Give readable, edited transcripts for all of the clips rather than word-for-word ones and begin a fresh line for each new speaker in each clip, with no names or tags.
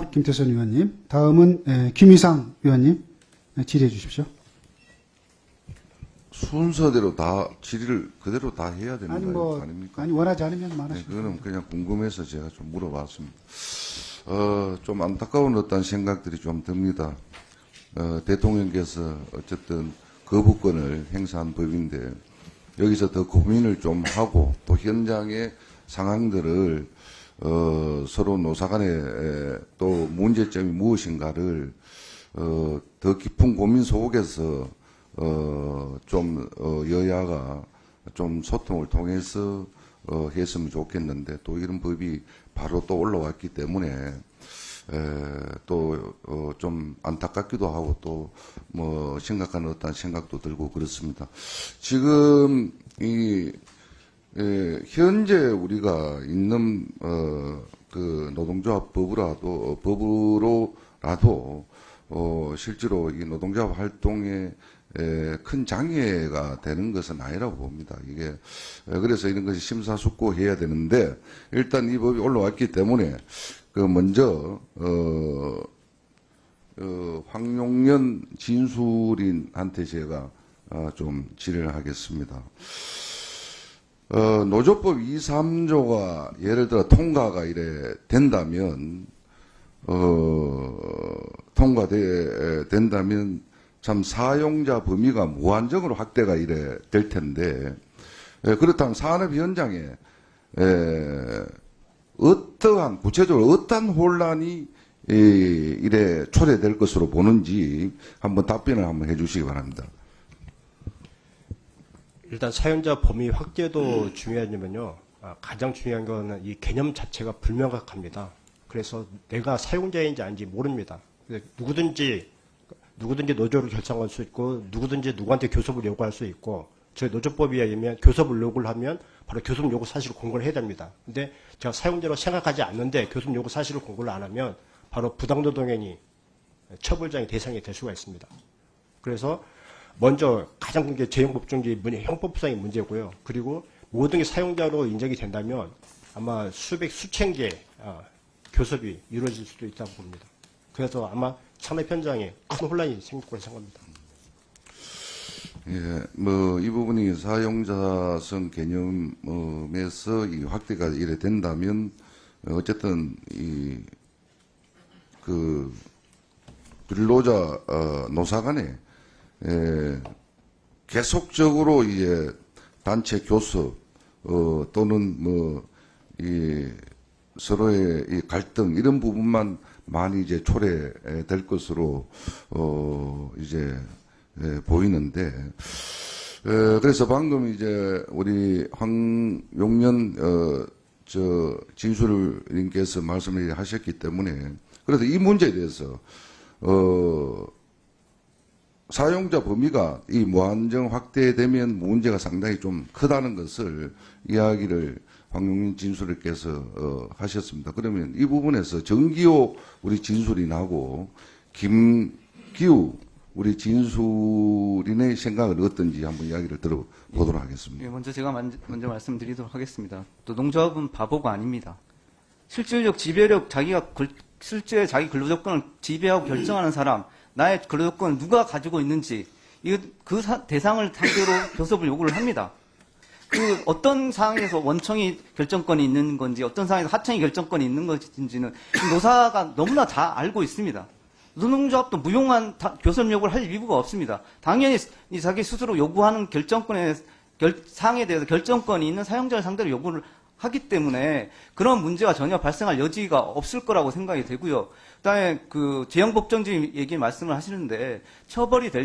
김태선 의원님, 다음은 김희상 의원님 질의해 주십시오.
순서대로 다 질의를 그대로 다 해야 되는 거 아닙니까?
아니 원하지 않으면
네,
말하시면
그거는 그냥 궁금해서 제가 좀 물어봤습니다. 좀 안타까운 어떤 생각들이 좀 듭니다. 대통령께서 어쨌든 거부권을 행사한 법인데 여기서 더 고민을 좀 하고 또 현장의 상황들을 서로 노사 간에 또 문제점이 무엇인가를 더 깊은 고민 속에서 좀 여야가 좀 소통을 통해서 했으면 좋겠는데 또 이런 법이 바로 또 올라왔기 때문에 또 좀 안타깝기도 하고 또 뭐 심각한 어떤 생각도 들고 그렇습니다. 지금 이 현재 우리가 있는 그 노동조합 법으로라도 실제로 이 노동조합 활동에 큰 장애가 되는 것은 아니라고 봅니다. 이게 그래서 이런 것이 심사숙고해야 되는데 일단 이 법이 올라왔기 때문에 그 먼저 황용연 진술인한테 제가 좀 질의를 하겠습니다. 노조법 2, 3조가 예를 들어 통과가 이래 된다면 된다면 참 사용자 범위가 무한정으로 확대가 이래 될 텐데 그렇다면 산업 현장에 어떠한 구체적으로 어떠한 혼란이 이래 초래될 것으로 보는지 한번 답변을 한번 해주시기 바랍니다.
일단 사용자 범위 확대도 중요하냐면요. 가장 중요한 거는 이 개념 자체가 불명확합니다. 그래서 내가 사용자인지 아닌지 모릅니다. 누구든지 노조를 결성할 수 있고 누구든지 누구한테 교섭을 요구할 수 있고 저희 노조법에 의하면 교섭을 요구를 하면 바로 교섭 요구 사실을 공고를 해야 됩니다. 근데 제가 사용자로 생각하지 않는데 교섭 요구 사실을 공고를 안 하면 바로 부당노동행위 처벌장의 대상이 될 수가 있습니다. 그래서 먼저 가장 큰 게 재형법정지 형법상의 문제고요. 그리고 모든 게 사용자로 인정이 된다면 아마 수천 개 교섭이 이루어질 수도 있다고 봅니다. 그래서 아마 산업 현장에 큰 혼란이 생길 거라고 생각합니다.
예, 뭐 이 부분이 사용자성 개념에서 이 확대가 이래 된다면 어쨌든 그 근로자 노사 간에 계속적으로 이제 단체 교섭 또는 뭐 서로의 이 갈등 이런 부분만 많이 이제 초래될 것으로 이제 보이는데 그래서 방금 이제 우리 황용연 진술님께서 말씀을 하셨기 때문에 그래서 이 문제에 대해서 사용자 범위가 이 무한정 확대되면 문제가 상당히 좀 크다는 것을 이야기를 황용연 진술님께서 하셨습니다. 그러면 이 부분에서 정기호 우리 진술인하고 김기우 우리 진술인의 생각은 어떤지 한번 이야기를 들어보도록 하겠습니다.
예, 먼저 제가 먼저 말씀드리도록 하겠습니다. 노동조합은 바보가 아닙니다. 실질적 지배력, 실제 자기 근로조건을 지배하고 결정하는 사람, 나의 근로조건을 누가 가지고 있는지, 그 대상을 상대로 교섭을 요구를 합니다. 그 어떤 상황에서 원청이 결정권이 있는 건지, 어떤 상황에서 하청이 결정권이 있는 것인지는 노사가 너무나 다 알고 있습니다. 노동조합도 무용한 교섭 요구를 할 이유가 없습니다. 당연히 자기 스스로 요구하는 사항에 대해서 결정권이 있는 사용자를 상대로 요구를 하기 때문에 그런 문제가 전혀 발생할 여지가 없을 거라고 생각이 되고요. 그다음에 그 재형법정지 얘기 말씀을 하시는데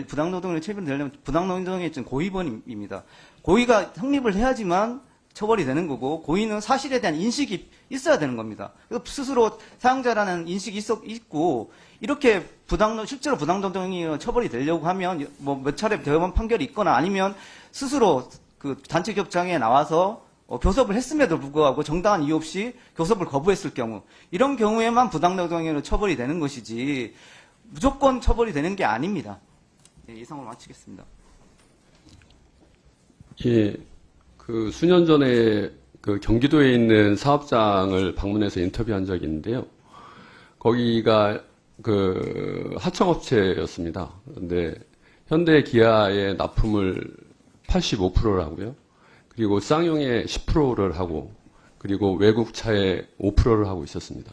부당노동에 처벌이 되려면 부당노동의 고의범입니다. 고의가 성립을 해야지만 처벌이 되는 거고 고의는 사실에 대한 인식이 있어야 되는 겁니다. 그래서 스스로 사용자라는 인식이 있고 이렇게 실제로 부당노동이 처벌이 되려고 하면 뭐 몇 차례 대법원 판결이 있거나 아니면 스스로 그 단체 협정에 나와서 교섭을 했음에도 불구하고 정당한 이유 없이 교섭을 거부했을 경우 이런 경우에만 부당노동행위로 처벌이 되는 것이지 무조건 처벌이 되는 게 아닙니다. 네, 이상으로 마치겠습니다.
예, 그 수년 전에 그 경기도에 있는 사업장을 방문해서 인터뷰한 적이 있는데요. 거기가 그 하청업체였습니다. 그런데 현대 기아의 납품을 85%를 하고요. 그리고 쌍용의 10%를 하고, 그리고 외국 차의 5%를 하고 있었습니다.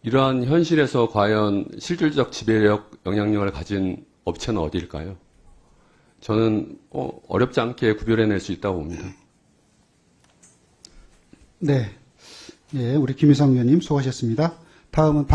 이러한 현실에서 과연 실질적 지배력, 영향력을 가진 업체는 어디일까요? 저는 어렵지 않게 구별해낼 수 있다고 봅니다.
네. 예, 우리 김희상 의원님 수고하셨습니다. 다음은